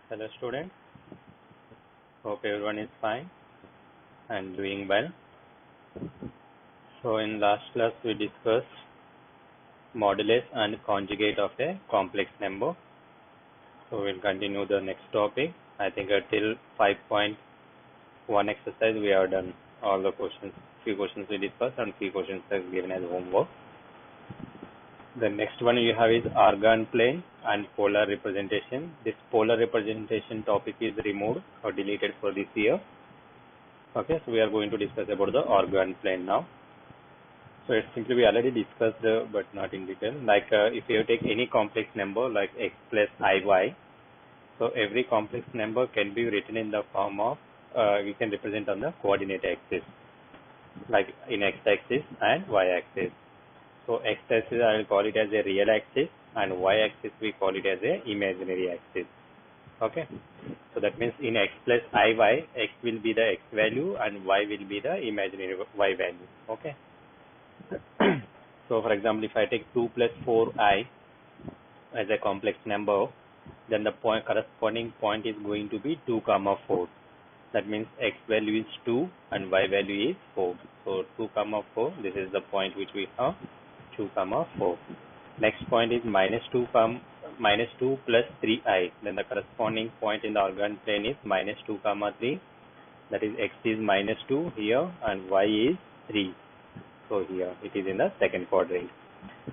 Hello students, hope everyone is fine and doing well. So in last class we discussed modulus and conjugate of a complex number. So we'll continue the next topic. I think until 5.1 exercise we have done all the questions. Few questions we discussed and few questions are given as homework. The next one you have is Argand plane and polar representation. This polar representation topic is removed or deleted for this year. Okay, so we are going to discuss about the Argand plane now. So it's simply we already discussed, but not in detail. Like if you take any complex number like x plus iy, so every complex number can be written in the form of we can represent on the coordinate axis, like in x-axis and y-axis. So x-axis I will call it as a real axis, and y-axis we call it as a imaginary axis. Okay, so that means in x plus iy, x will be the x value and y will be the imaginary y value. Okay. So for example, if I take 2 plus 4i as a complex number, then the corresponding point is going to be 2, 4. That means x value is 2 and y value is 4. So 2, 4, this is the point which we have, 2, 4. Next point is minus 2 plus 3i. Then the corresponding point in the Argand plane is minus 2, 3. That is x is minus 2 here and y is 3. So here it is in the second quadrant.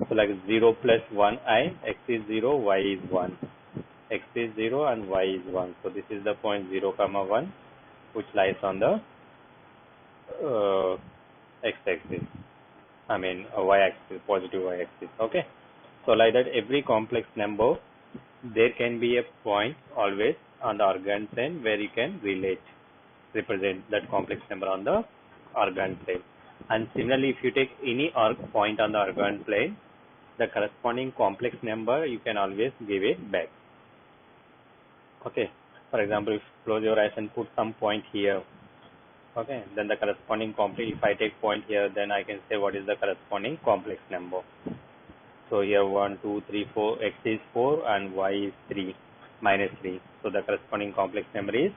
So like 0 plus 1i, x is 0, y is 1. X is 0 and y is 1. So this is the point 0, 1, which lies on the x-axis. I mean y-axis, positive y-axis. Okay. So like that, every complex number, there can be a point always on the Argand plane where you can represent that complex number on the Argand plane. And similarly, if you take any point on the Argand plane, the corresponding complex number, you can always give it back. Okay. For example, if you close your eyes and put some point here, okay, then the corresponding complex, if I take point here, then I can say what is the corresponding complex number. So here 1, 2, 3, 4, x is 4 and y is 3, minus 3. So the corresponding complex number is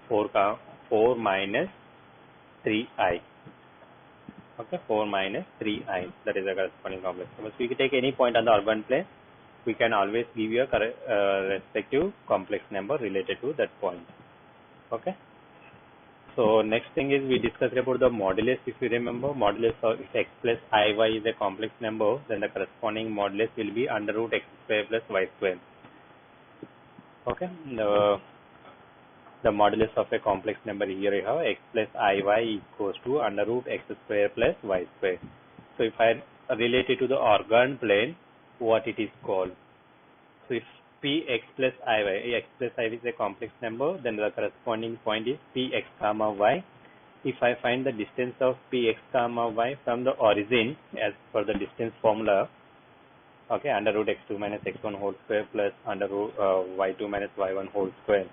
4 minus 3i. Okay, 4 minus 3i, that is the corresponding complex number. So you can take any point on the Argand plane, we can always give you a respective complex number related to that point. Okay. So next thing is we discussed about the modulus. If you remember, modulus of if x plus iy is a complex number, then the corresponding modulus will be under root x square plus y square. Okay. The modulus of a complex number here you have x plus iy equals to under root x square plus y square. So if I relate it to the Argand plane, what it is called? So if px plus iy, x plus iy is a complex number, then the corresponding point is px comma y. If I find the distance of px comma y from the origin as per the distance formula, okay, under root x2 minus x1 whole square plus under root y2 minus y1 whole square.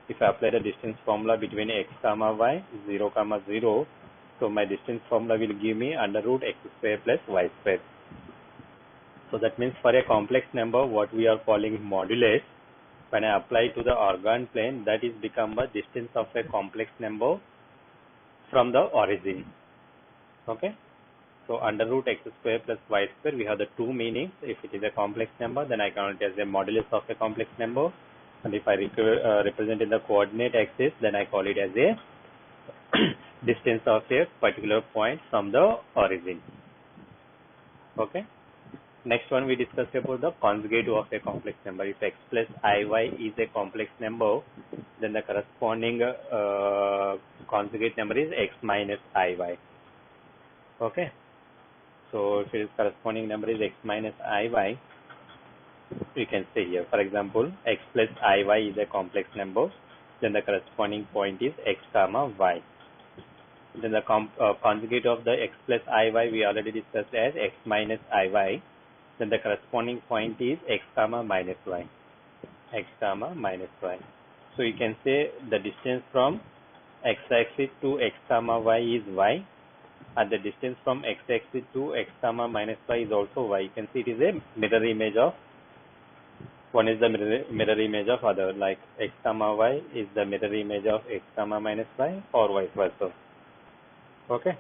If I apply the distance formula between x comma y, 0, 0, so my distance formula will give me under root x square plus y square. So that means for a complex number, what we are calling modulus, when I apply to the Argand plane, that is become the distance of a complex number from the origin. Okay. So under root x square plus y square, we have the two meanings. If it is a complex number, then I count it as a modulus of a complex number. And if I represent in the coordinate axis, then I call it as a distance of a particular point from the origin. Okay. Next one we discussed about the conjugate of a complex number. If x plus iy is a complex number, then the corresponding conjugate number is x minus iy. Okay. So if its corresponding number is x minus iy, we can say here, for example, x plus iy is a complex number, then the corresponding point is x comma y. Then the conjugate of the x plus iy we already discussed as x minus iy. Then the corresponding point is x comma minus y. X comma minus y. So you can say the distance from x-axis to x comma y is y, and the distance from x-axis to x comma minus y is also y. You can see it is a mirror image of One is the mirror image of other, like x comma y is the mirror image of x comma minus y, or vice versa. Okay,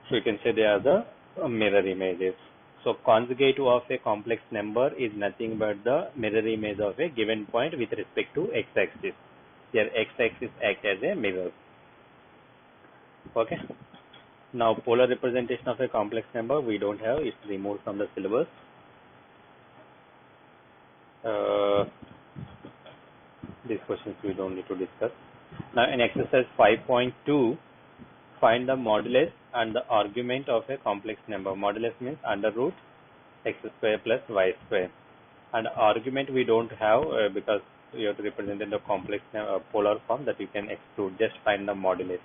so you can say they are the mirror images. So conjugative of a complex number is nothing but the mirror image of a given point with respect to x-axis. Here x-axis acts as a mirror. Okay. Now polar representation of a complex number we don't have, it's removed from the syllabus. These questions we don't need to discuss. Now in exercise 5.2, find the modulus and the argument of a complex number. Modulus means under root x square plus y square. And argument we don't have because you have to represent in the complex polar form, that you can exclude. Just find the modulus.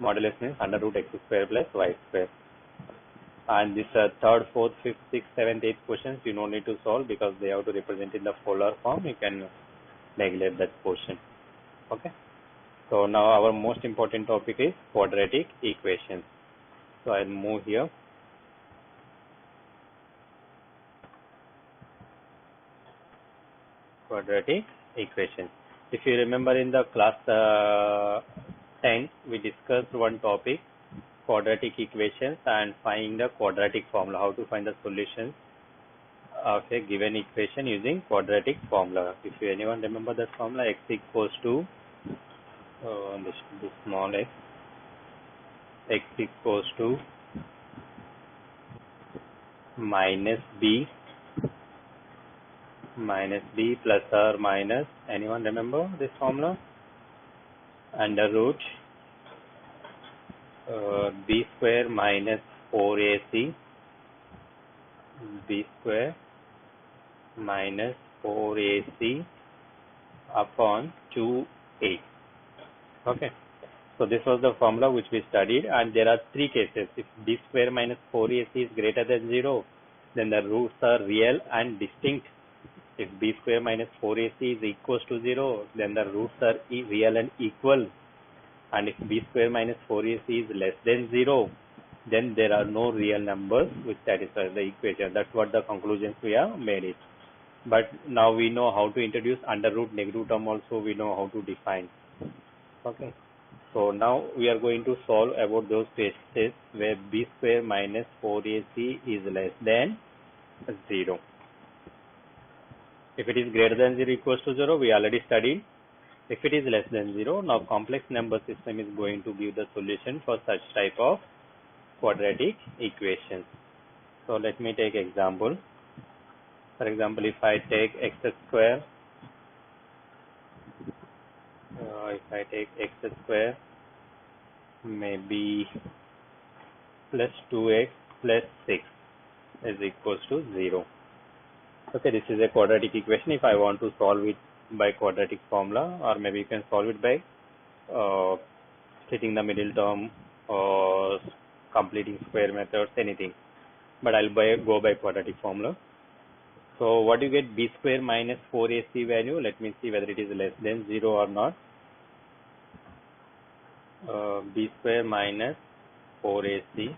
Modulus means under root x square plus y square. And this third, fourth, fifth, sixth, seventh, eighth questions you don't need to solve because they have to represent in the polar form. You can neglect that portion. Okay. So now our most important topic is quadratic equations. So I'll move here. Quadratic equations. If you remember in the class 10, we discussed one topic, quadratic equations, and find the quadratic formula, how to find the solution of a given equation using quadratic formula. If you anyone remember that formula, x equals to this small x equals to minus b plus or minus, anyone remember this formula, under root b square minus 4ac, b square minus 4ac upon 2a. Okay, so this was the formula which we studied, and there are three cases. If b square minus 4ac is greater than 0, then the roots are real and distinct. If b square minus 4ac is equals to 0, then the roots are real and equal. And if b square minus 4ac is less than 0, then there are no real numbers which satisfy the equation. That's what the conclusions we have made it. But now we know how to introduce under root negative term also, we know how to define. Okay. So now we are going to solve about those cases where b square minus 4ac is less than 0. If it is greater than 0 equals to 0, we already studied. If it is less than 0, now complex number system is going to give the solution for such type of quadratic equations. So let me take example. For example, if I take x square, maybe plus 2x plus 6 is equals to 0. Okay, this is a quadratic equation. If I want to solve it by quadratic formula, or maybe you can solve it by splitting the middle term or completing square methods, anything. But I'll go by quadratic formula. So what you get, b square minus 4ac value. Let me see whether it is less than 0 or not. B square minus 4ac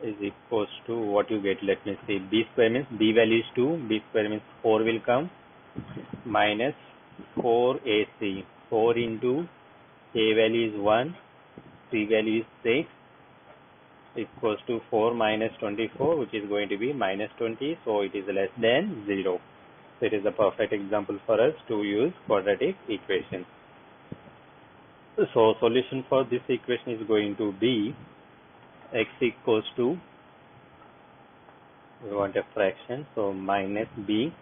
is equals to what you get. Let me see. B square means b value is 2. B square means 4 will come, minus 4ac. 4 into a value is 1, c value is 6, equals to 4 minus 24, which is going to be minus 20. So it is less than 0. So it is a perfect example for us to use quadratic equation. So solution for this equation is going to be x equals to, we want a fraction, so minus b,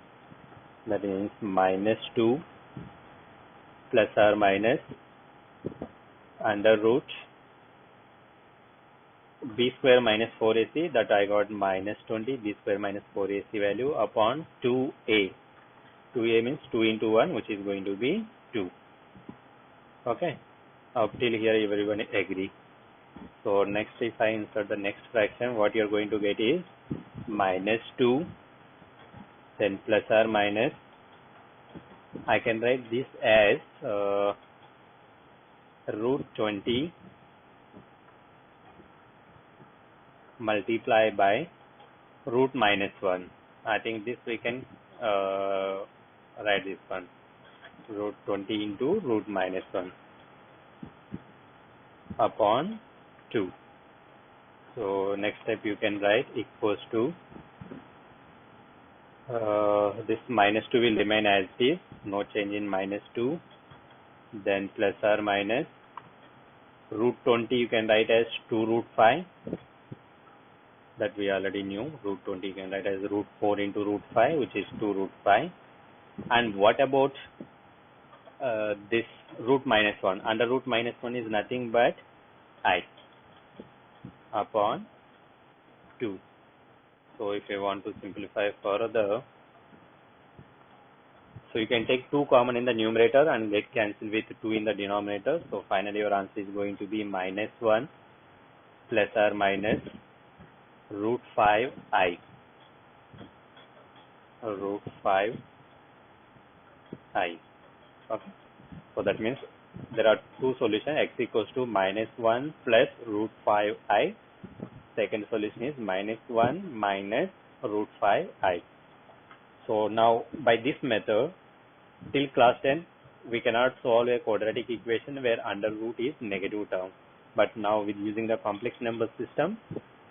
that means minus 2 plus or minus under root b square minus 4ac, that I got minus 20, b square minus 4ac value upon 2a. 2a means 2 into 1, which is going to be 2. Okay, up till here everyone agree. So next, if I insert the next fraction, what you are going to get is minus 2, then plus or minus, I can write this as root 20 multiply by root minus 1. I think this we can write this one, root 20 into root minus 1 upon 2. So next step you can write equals to, this minus 2 will remain as is, no change in minus 2, then plus or minus root 20 you can write as 2 root 5, that we already knew. Root 20 you can write as root 4 into root 5, which is 2 root 5. And what about this root minus 1? Under root minus 1 is nothing but I upon 2. So if you want to simplify further, so you can take 2 common in the numerator and get cancelled with 2 in the denominator. So finally your answer is going to be minus 1 plus or minus root 5I. Root 5I. Okay. So that means there are 2 solutions. X equals to minus 1 plus root 5I. Second solution is minus 1 minus root 5I. So now by this method, till class 10, we cannot solve a quadratic equation where under root is negative term. But now with using the complex number system,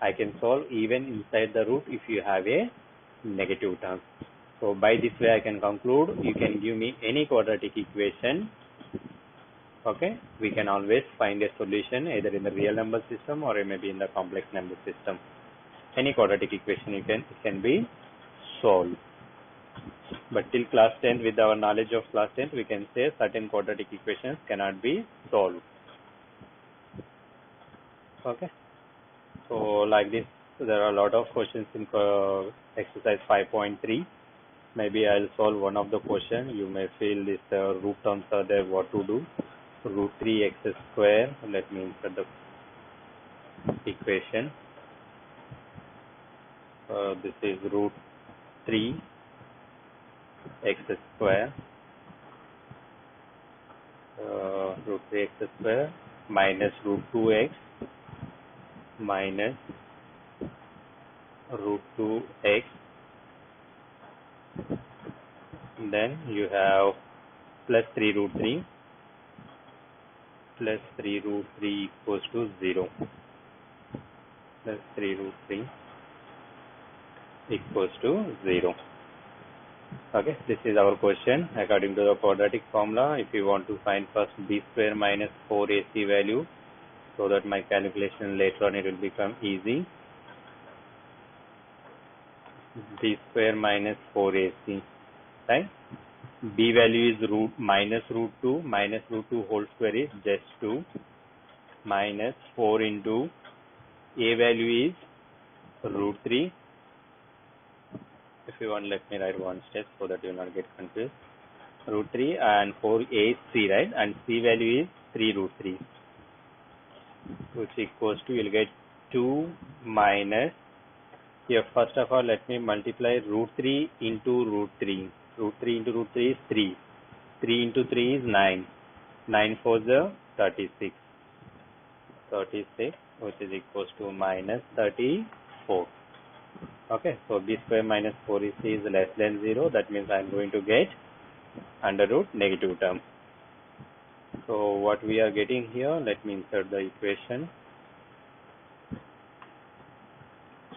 I can solve even inside the root if you have a negative term. So by this way I can conclude, you can give me any quadratic equation. Okay, we can always find a solution either in the real number system or maybe in the complex number system. Any quadratic equation it can be solved. But till class 10, with our knowledge of class 10, we can say certain quadratic equations cannot be solved. Okay. So like this, there are a lot of questions in exercise 5.3. Maybe I'll solve one of the question. You may feel this root terms are there, what to do. Root 3x square. Let me insert the equation. This is root 3 x square, root 3x square minus root 2x minus root 2x. Then you have plus 3 root 3 plus 3 root 3 equals to 0. Plus 3 root 3 equals to 0. Okay, this is our question according to the quadratic formula. If you want to find first b square minus 4ac value, so that my calculation later on it will become easy. B square minus 4ac, right? B value is minus root 2 whole square is just 2 minus 4 into a value is root 3. If you want, let me write one step so that you will not get confused. Root 3 and 4 a is c, right? And c value is 3 root 3, which equals to, you'll get 2 minus, here first of all let me multiply root 3 into root 3. Root 3 into root 3 is 3. 3 into 3 is 9. 9 4 is 36. 36, which is equals to minus 34. Okay, so b square minus 4ac is less than 0. That means I am going to get under root negative term. So what we are getting here, let me insert the equation.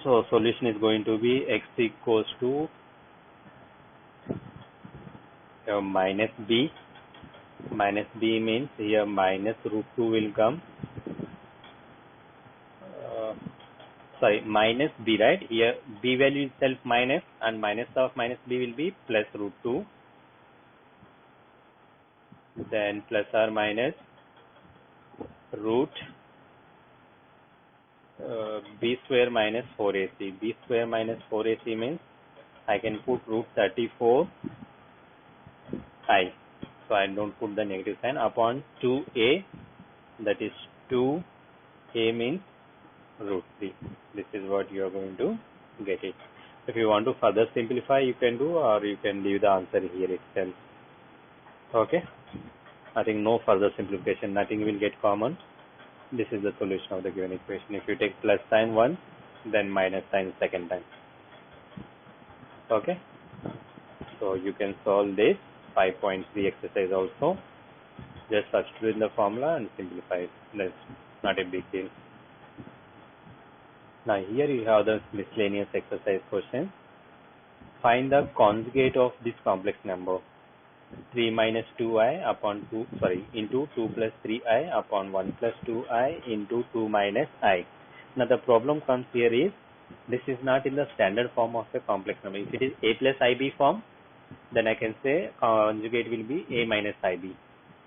So solution is going to be x equals to minus b. Minus b means here minus root 2 will come. Sorry, minus b, right? Here b value itself minus, and minus of minus b will be plus root 2. Then plus or minus root b square minus 4ac. b square minus 4ac means I can put root 34 I. So I don't put the negative sign upon 2a, that is 2a means root 3. This is what you are going to get it. If you want to further simplify, you can do, or you can leave the answer here itself. Okay, I think no further simplification, nothing will get common. This is the solution of the given equation. If you take plus sign once, then minus sign second time. Okay, So you can solve this 5.3 exercise also. Just substitute in the formula and simplify it. That's not a big deal. Now here you have the miscellaneous exercise question. Find the conjugate of this complex number 3 minus 2i upon 2 into 2 plus 3i upon 1 plus 2i into 2 minus I. Now the problem comes here is this is not in the standard form of a complex number. If it is a plus ib form, then I can say conjugate will be a minus ib.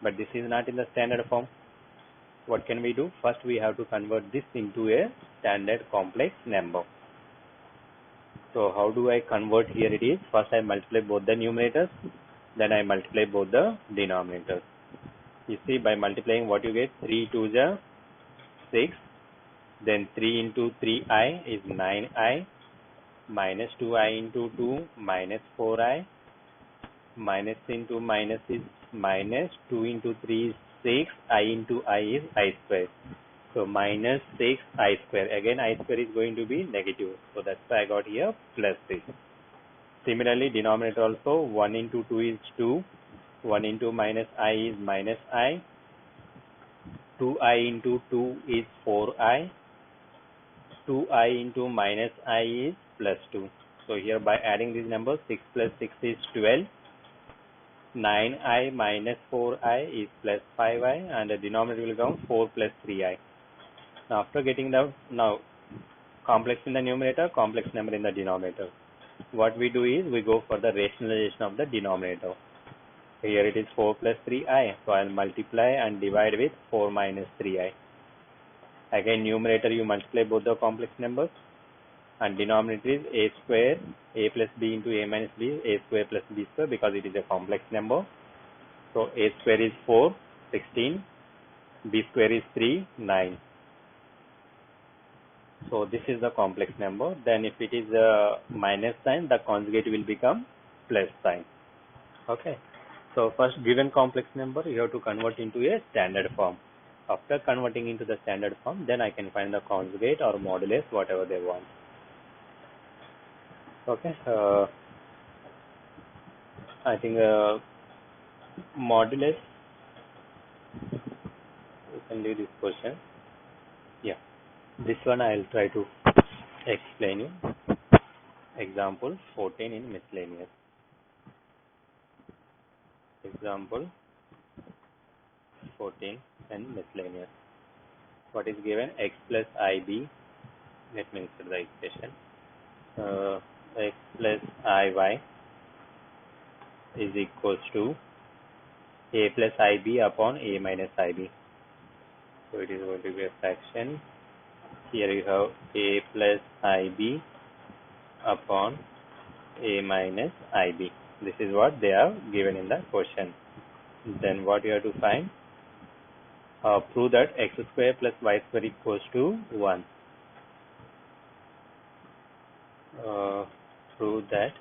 But this is not in the standard form. What can we do? First we have to convert this into a standard complex number. So how do I convert? Here it is. First I multiply both the numerators, then I multiply both the denominators. You see, by multiplying what you get, 3 2 is 6, then 3 into 3i is 9i, minus 2i into 2 minus 4i, minus into minus is minus, 2 into 3 is 6, I into I is I square. So minus 6 I square. Again I square is going to be negative. So that's why I got here plus 6. Similarly, denominator also 1 into 2 is 2, 1 into minus I is minus I, 2i into 2 is 4i, 2i into minus I is plus 2. So here by adding these numbers, 6 plus 6 is 12, 9i minus 4i is plus 5i, and the denominator will become 4 plus 3i. Now after getting the complex in the numerator, complex number in the denominator, what we do is we go for the rationalization of the denominator. Here it is 4 plus 3i, so I'll multiply and divide with 4 minus 3i. Again numerator you multiply both the complex numbers, and denominator is a square, a plus b into a minus b, a square plus b square, because it is a complex number. So a square is 4, 16, b square is 3, 9. So this is the complex number. Then if it is a minus sign, the conjugate will become plus sign. Okay. So first, given complex number, you have to convert into a standard form. After converting into the standard form, then I can find the conjugate or modulus, whatever they want. Okay. I think modulus, you can do this question. Yeah. This one I will try to explain you. Example 14 in miscellaneous. Example 14 and miscellaneous. What is given? X plus ib. Let me insert the equation. X plus iy is equals to a plus ib upon a minus ib. So it is going to be a fraction. Here you have a plus ib upon a minus ib. This is what they have given in the question. Then what you have to find? Prove that x square plus y square equals to 1. Prove that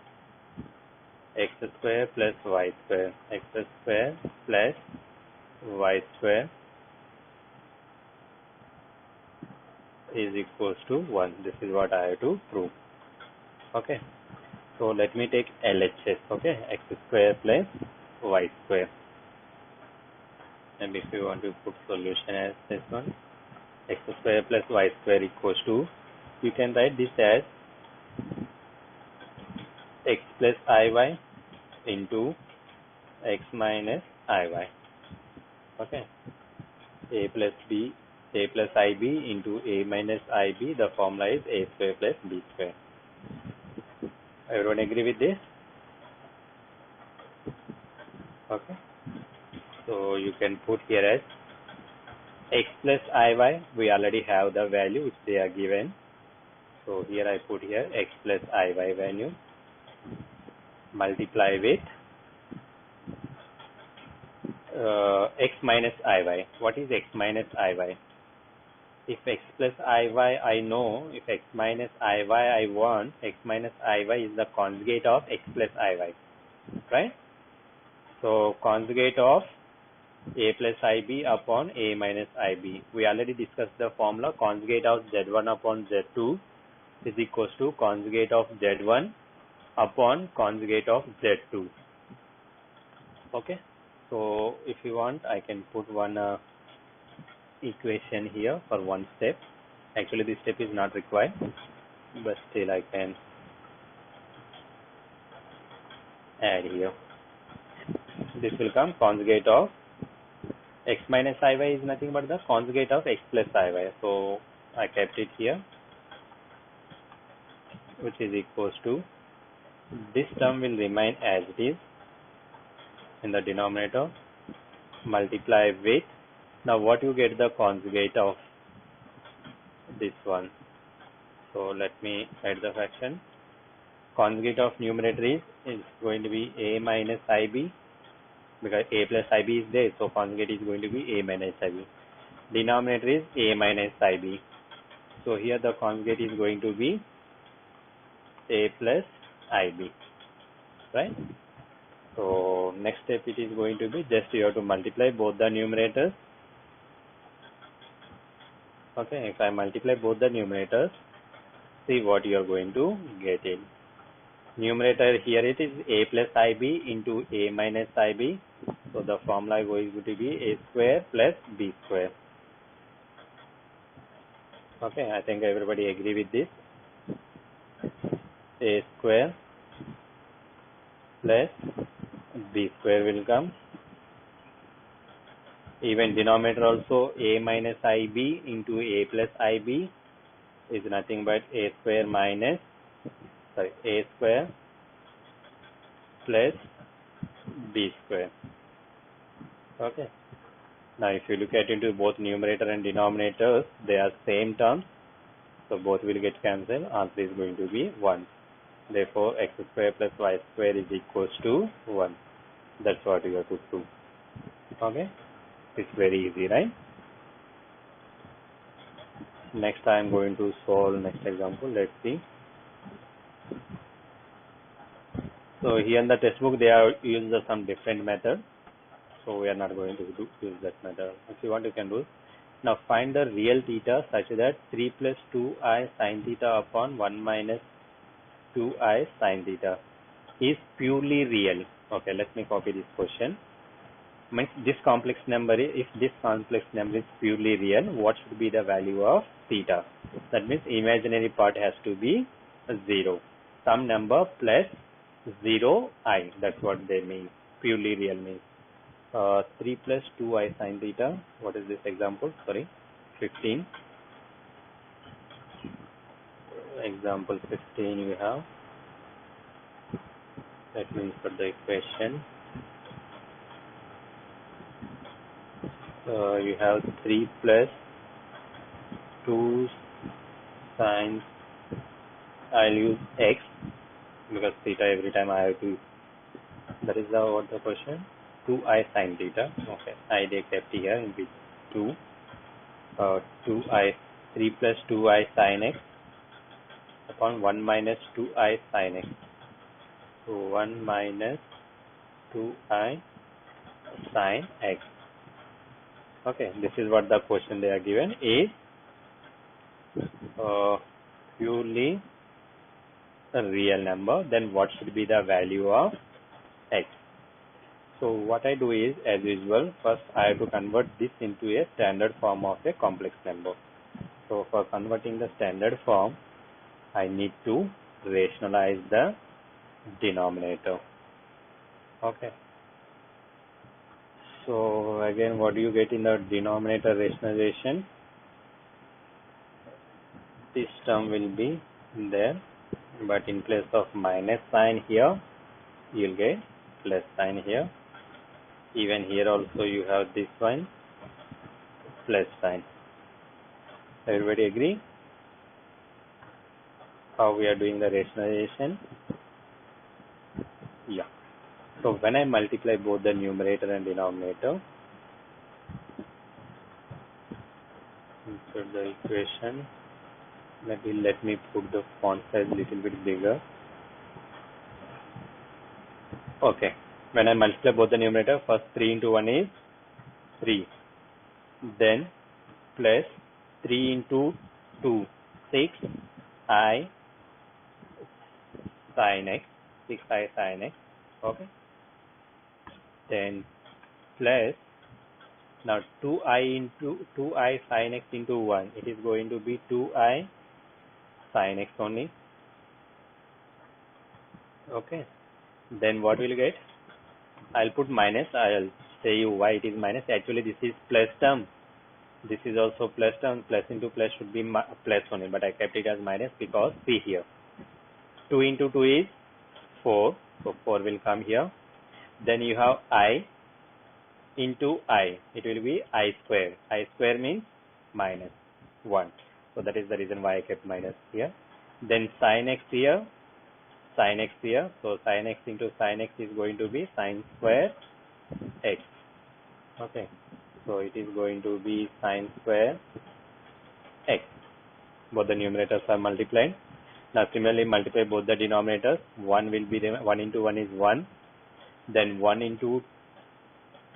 x square plus y square, x square plus y square is equals to 1. This is what I have to prove. Okay. So let me take LHS. Okay. X square plus y square. And if you want to put solution as this one, x square plus y square equals to, you can write this as x plus iy into x minus iy. Okay. A plus ib into a minus ib. The formula is a square plus b square. Everyone agree with this? Okay. So you can put here as x plus iy. We already have the value which they are given. So here I put here x plus iy value. Multiply with x minus iy. What is x minus iy? If x plus iy I know, if x minus iy I want, x minus iy is the conjugate of x plus iy, right? So conjugate of a plus ib upon a minus ib. We already discussed the formula. Conjugate of z1 upon z2 is equals to conjugate of z1 upon conjugate of Z2. Okay, so if you want, I can put one equation here for one step. Actually, this step is not required, but still I can add here. This will come conjugate of x minus iy is nothing but the conjugate of x plus iy. So I kept it here, which is equals to, this term will remain as it is in the denominator, multiply with, now what you get the conjugate of this one. So let me add the fraction. Conjugate of numerator is going to be a minus ib, because a plus ib is there, so conjugate is going to be a minus ib. Denominator is a minus ib, so here the conjugate is going to be a plus ib, right? So next step, it is going to be just you have to multiply both the numerators. Okay, if I multiply both the numerators, see what you are going to get in. Numerator here it is a plus ib into a minus ib. So the formula is going to be a square plus b square. Okay, I think everybody agree with this. A square plus b square will come. Even denominator also, a minus ib into a plus ib is nothing but a square minus, a square plus b square. Okay. Now if you look at into both numerator and denominators, they are same terms, so both will get cancelled. Answer is going to be 1. Therefore, x square plus y square is equals to 1. That's what you have to prove. Okay. It's very easy, right? Next I am going to solve next example. Let's see. So here in the textbook they have used some different method. So we are not going to use that method. If you want, you can do. Now find the real theta such that 3 plus 2i sin theta upon 1 minus 2i sin theta is purely real. Okay, let me copy this question. Means this complex number, if this complex number is purely real, what should be the value of theta? That means imaginary part has to be 0. Some number plus 0i. That's what they mean. Purely real means 3 plus 2i sin theta. What is this example? Sorry, 15. Example 15 you have. Let me put the equation. You have 3 plus 2 sin, I'll use x because theta every time I have to, that is what the question, 2i sin theta. Okay, I kept here in which 2, 2i, 3 plus 2i sin x upon 1 minus 2i sin x. So 1 minus 2i sin x. Okay, this is what the question they are given is purely a real number. Then what should be the value of x? So what I do is, as usual, first I have to convert this into a standard form of a complex number. So for converting the standard form, I need to rationalize the denominator. Okay. So again, what do you get in the denominator rationalization? This term will be there, but in place of minus sign here, you'll get plus sign here. Even here also you have this one, plus sign. Everybody agree? How we are doing the rationalization? Yeah. So when I multiply both the numerator and denominator, insert the equation. Let me put the font size a little bit bigger. Okay. When I multiply both the numerator, first 3 into 1 is 3. Then plus 3 into 2, 6 I sin x. 6i sin x. Okay. Then plus, now 2i sin x into 1, it is going to be 2i sin x only. Okay. Then what will get? I'll put minus. I'll say you why it is minus. Actually, this is plus term. This is also plus term. Plus into plus should be plus only, but I kept it as minus because see here. 2 into 2 is 4. So 4 will come here. Then you have I into I. It will be I square. I square means minus 1. So that is the reason why I kept minus here. Then sin x here. Sin x here. So sin x into sin x is going to be sin square x. Okay. So it is going to be sin square x. Both the numerators are multiplied. Now similarly multiply both the denominators. 1 will be 1 into 1 is 1. Then 1 into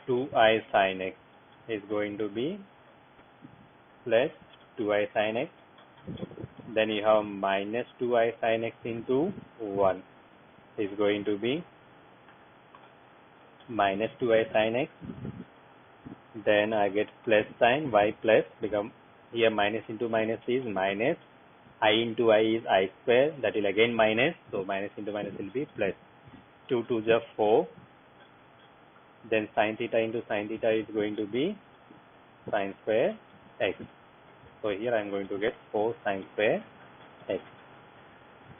2i sin x is going to be plus 2i sin x. Then you have minus 2i sin x into 1 is going to be minus 2i sin x. Then I get plus sign y plus, become here minus into minus is minus, I into I is I square, that will again minus, so minus into minus will be plus. 2 to the 4. Then sin theta into sin theta is going to be sin square x. So here I am going to get 4 sin square x.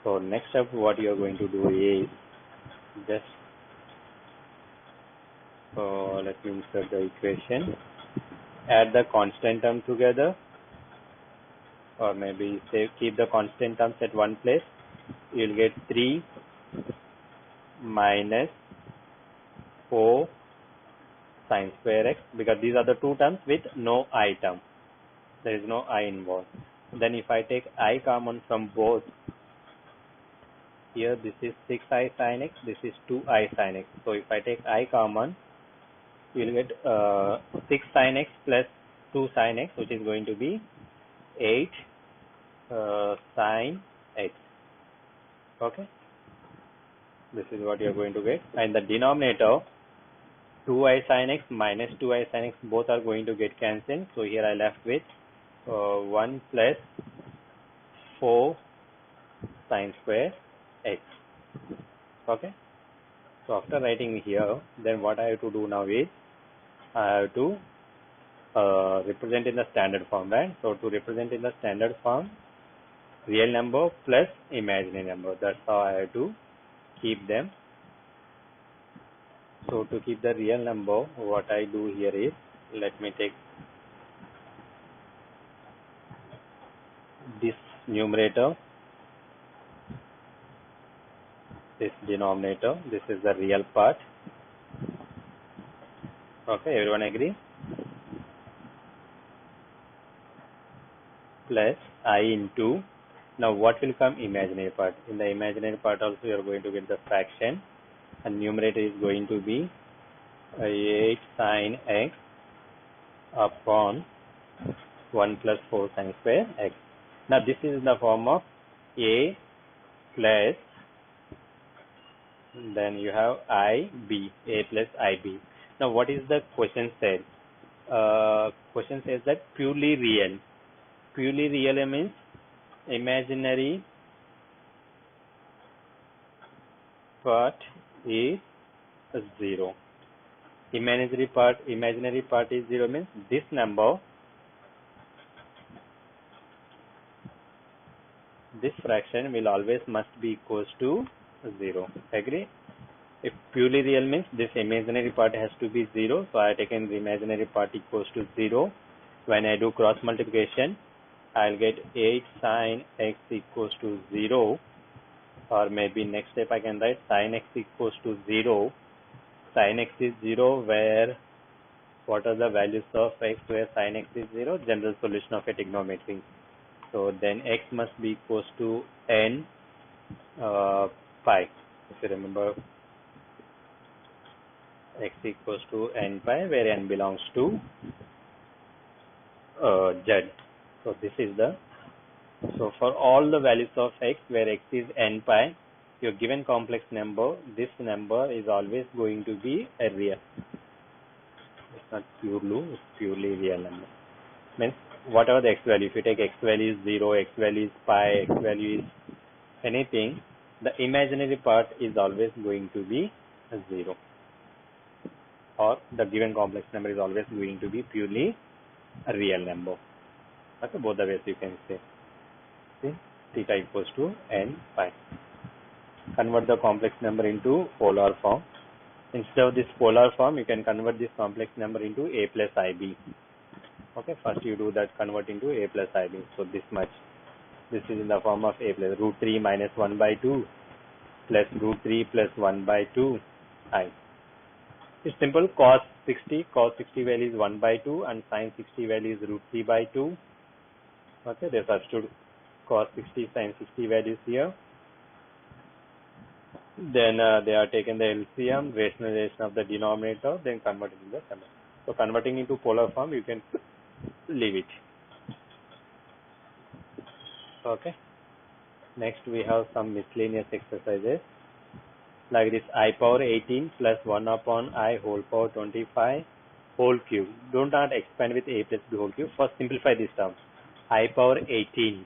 So next step what you are going to do is just, so let me insert the equation, add the constant term together, or maybe say keep the constant terms at one place. You will get 3 minus 4 sin square x, because these are the two terms with no I term. There is no I involved. Then if I take I common from both, here this is 6i sin x, this is 2i sin x. So if I take I common, you will get 6 sin x plus 2 sin x, which is going to be 8 sin x. Okay. This is what you are going to get. And the denominator, 2i sin x minus 2i sin x, both are going to get cancelled. So here I left with 1 plus 4 sin square x. Okay. So after writing here, then what I have to do now is I have to represent in the standard form, right? So to represent in the standard form, real number plus imaginary number. That's how I have to keep them. So to keep the real number, what I do here is, let me take this numerator, this denominator, this is the real part. Okay, everyone agree? Plus I into, now what will come imaginary part? In the imaginary part also you are going to get the fraction, and numerator is going to be 8 sin x upon 1 plus 4 sin square x. Now this is in the form of a plus, then you have IB, a plus IB. Now what is the question said? Question says that purely real. Purely real means imaginary part is 0. Imaginary part is 0 means this number, this fraction will always must be equals to 0. Agree? If purely real means this imaginary part has to be 0. So I have taken the imaginary part equals to 0. When I do cross multiplication, I'll get 8 sin x equals to 0. Or maybe next step I can write sin x equals to 0. Sin x is 0 where what are the values of x where sin x is 0? General solution of a trigonometry. So then x must be equals to n pi. If you remember, x equals to n pi where n belongs to z. So this is the, so for all the values of x where x is n pi, your given complex number, this number is always going to be a real. It's not purely real number. Means whatever the x value, if you take x value is 0, x value is pi, x value is anything, the imaginary part is always going to be a 0. Or the given complex number is always going to be purely a real number. Okay, both the ways you can say. See, theta equals to n pi. Convert the complex number into polar form. Instead of this polar form, you can convert this complex number into a plus ib. Okay, first you do that, convert into a plus ib. So this much. This is in the form of a plus root 3 minus 1 by 2 plus root 3 plus 1 by 2 I. It's simple. Cos 60 value is 1 by 2 and sin 60 value is root 3 by 2. Okay, they substitute cos 60, sin 60 values here. Then they are taken the LCM, rationalization of the denominator, then convert it into the summation. So converting into polar form, you can leave it. Okay. Next we have some miscellaneous exercises. Like this, I power 18 plus 1 upon I whole power 25 whole cube. Do not expand with a plus b whole cube. First simplify this term. I power 18.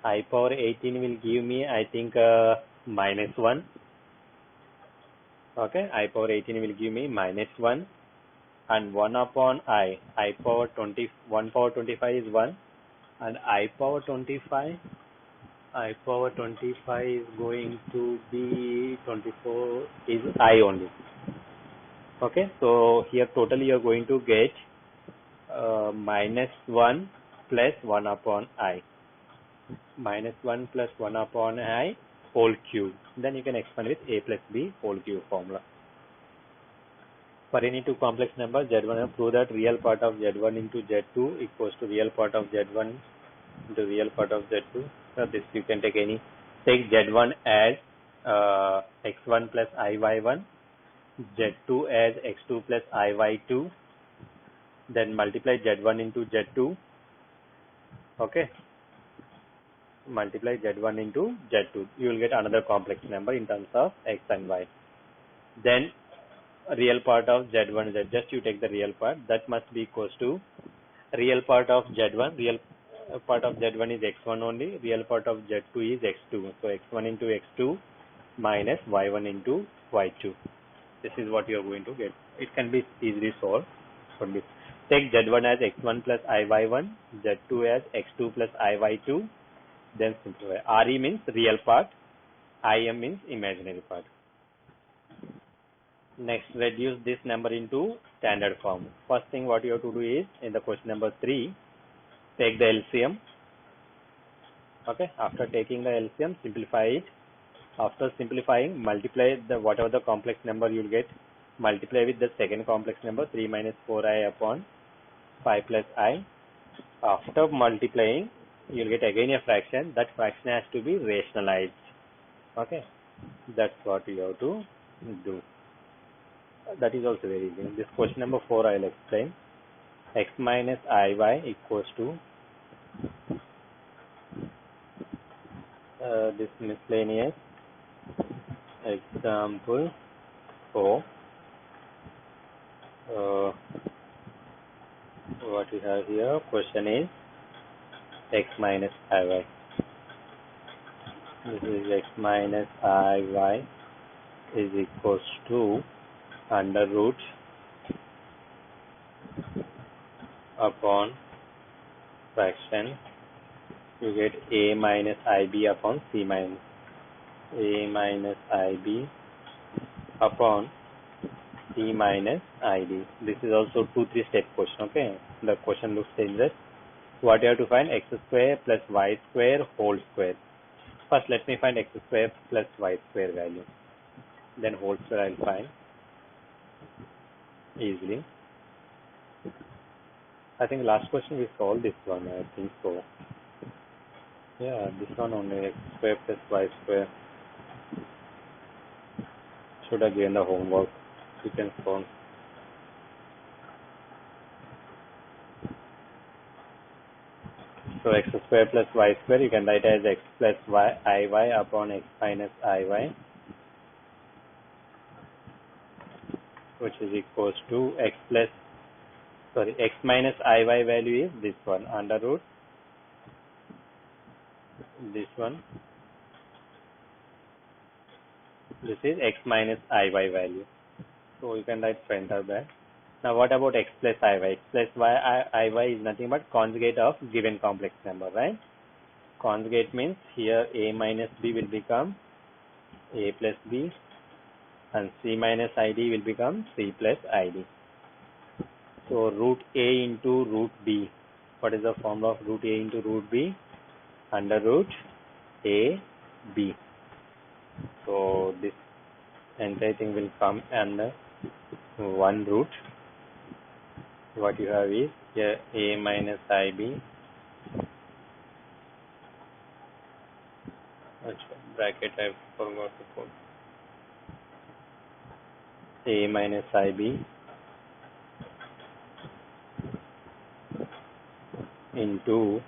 I power 18 will give me, I think, minus 1. Okay, I power 18 will give me minus 1. And 1 upon I power 20, 1 power 25 is 1. And I power 25 is going to be 24 is I only. Okay, so here totally you are going to get minus 1 plus 1 upon I. Minus 1 plus 1 upon I whole cube. Then you can expand with a plus b whole cube formula. For any two complex numbers, Z1, prove that real part of Z1 into Z2 equals to real part of Z1 into real part of Z2. So this you can take any. Take Z1 as x1 plus iy1, Z2 as x2 plus iy2. Then multiply Z1 into Z2. Okay. Multiply Z1 into Z2. You will get another complex number in terms of x and y. Then real part of Z1, just you take the real part, that must be equals to real part of Z1, real part of Z1 is x1 only, real part of Z2 is x2. So x1 into x2 minus y1 into y2. This is what you are going to get. It can be easily solved. Take Z1 as x1 plus iy1, Z2 as x2 plus iy2. Then simplify. RE means real part, IM means imaginary part. Next, reduce this number into standard form. First thing what you have to do is, in the question number 3, take the LCM. Okay, after taking the LCM, simplify it. After simplifying, multiply the whatever the complex number you will get, multiply with the second complex number 3 minus 4i upon 5 plus I. After multiplying, you will get again a fraction. That fraction has to be rationalized. Okay, that's what you have to do. That is also very easy. This question number 4 I will explain. X minus iy equals to this miscellaneous example 4. What we have here, question is x minus iy. This is x minus iy is equals to under root upon fraction, you get a minus ib upon c minus a minus ib upon c minus id. This is also 2-3 step question. Okay, the question looks dangerous. What you have to find? X square plus y square whole square. First let me find x square plus y square value, then whole square I will find easily. I think last question we solved this one. I think so. Yeah, this one only, x square plus y square. Should have given the homework. You can solve. So x square plus y square you can write as x plus y iy upon x minus iy is equals to x minus iy value is this one, under root this one. This is x minus iy value. So you can write front or back. Now what about x plus iy? X plus iy is nothing but conjugate of given complex number, right? Conjugate means here a minus b will become a plus b, and c minus id will become c plus id. So root a into root b. What is the formula of root a into root b? Under root a b. So this entire thing will come under one root. What you have is here a minus ib, bracket I forgot to put, a minus ib into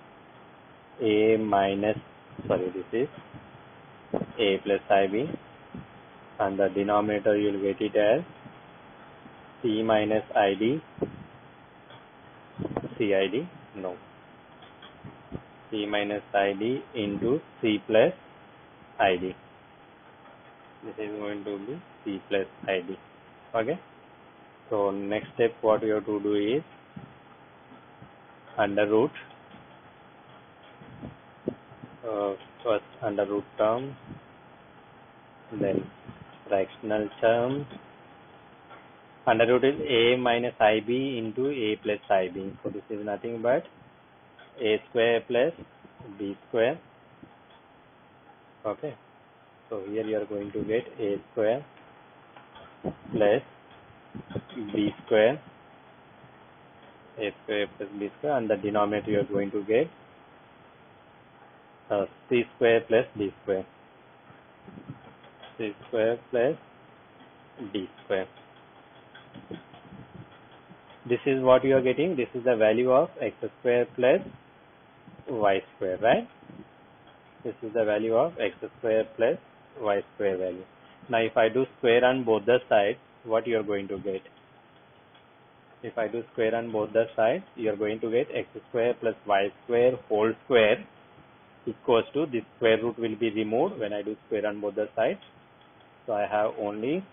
a minus, this is a plus ib, and the denominator you will get it as c minus id, cid, no, c minus id into c plus id. This is going to be c plus id. Okay. So next step what you have to do is under root, first under root term, then fractional term. Under root is a minus ib into a plus ib. So this is nothing but a square plus b square. Okay. So here you are going to get a square plus b square, a square plus b square, and the denominator you are going to get c square plus d square, c square plus d square. This is what you are getting. This is the value of x square plus y square, right? This is the value of x square plus y square value. Now if I do square on both the sides, what you are going to get? If I do square on both the sides, you are going to get x square plus y square whole square equals to, this square root will be removed when I do square on both the sides. So I have only,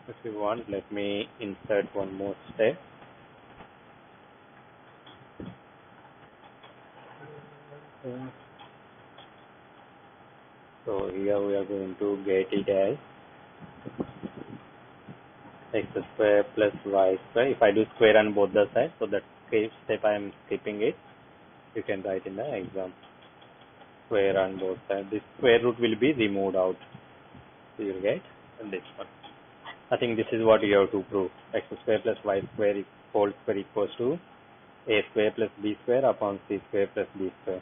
if you want, let me insert one more step. So here we are going to get it as x square plus y square. If I do square on both the sides, so that step I am skipping it. You can write in the exam. Square on both sides. This square root will be removed out. So you will get this one. I think this is what you have to prove. X square plus y square whole square equals to a square plus b square upon c square plus d square.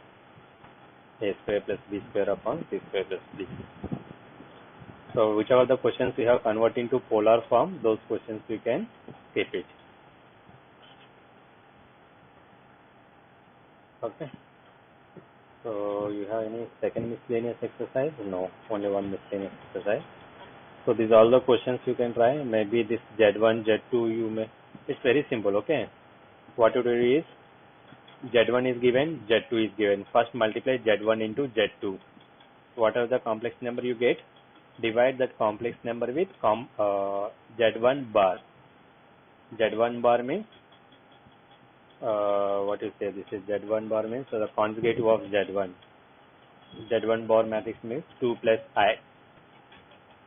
A square plus b square upon c square plus d square. So whichever the questions you have converted into polar form, those questions you can skip it. Okay. So you have any second miscellaneous exercise? No, only one miscellaneous exercise. So these are all the questions you can try. Maybe this Z1, Z2 you may. It's very simple. Okay. What you do is Z1 is given, Z2 is given. First multiply Z1 into Z2. Whatever the complex number you get, divide that complex number with Z1 bar. Z1 bar means what you say, this is Z1 bar means the conjugative of Z1. Z1 bar matrix means 2 plus I.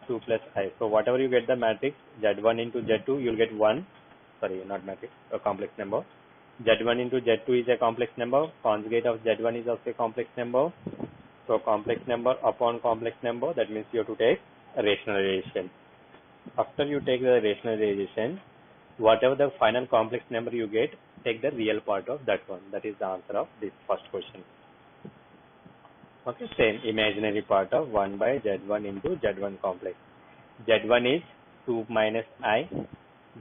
2 plus I. So whatever you get the matrix Z1 into Z2, you'll get 1. Sorry, not matrix, a complex number. Z1 into Z2 is a complex number. Conjugate of Z1 is also a complex number. So complex number upon complex number, that means you have to take a rationalization. After you take the rationalization, whatever the final complex number you get, take the real part of that one. That is the answer of this first question. Okay, same imaginary part of 1 by Z1 into Z1 complex. Z1 is 2 minus I.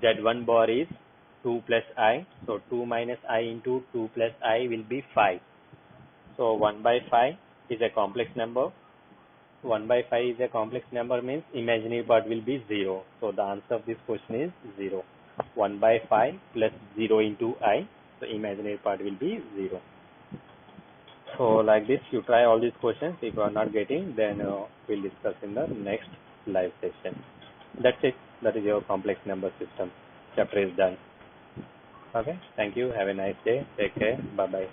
Z1 bar is 2 plus I. So 2 minus I into 2 plus I will be 5. So 1 by 5 is a complex number. 1 by 5 is a complex number means imaginary part will be 0. So the answer of this question is 0. 1 by 5 plus 0 into I. So imaginary part will be 0. So like this, you try all these questions. If you are not getting, then we'll discuss in the next live session. That's it. That is your complex number system. Chapter is done. Okay. Thank you. Have a nice day. Take care. Bye bye.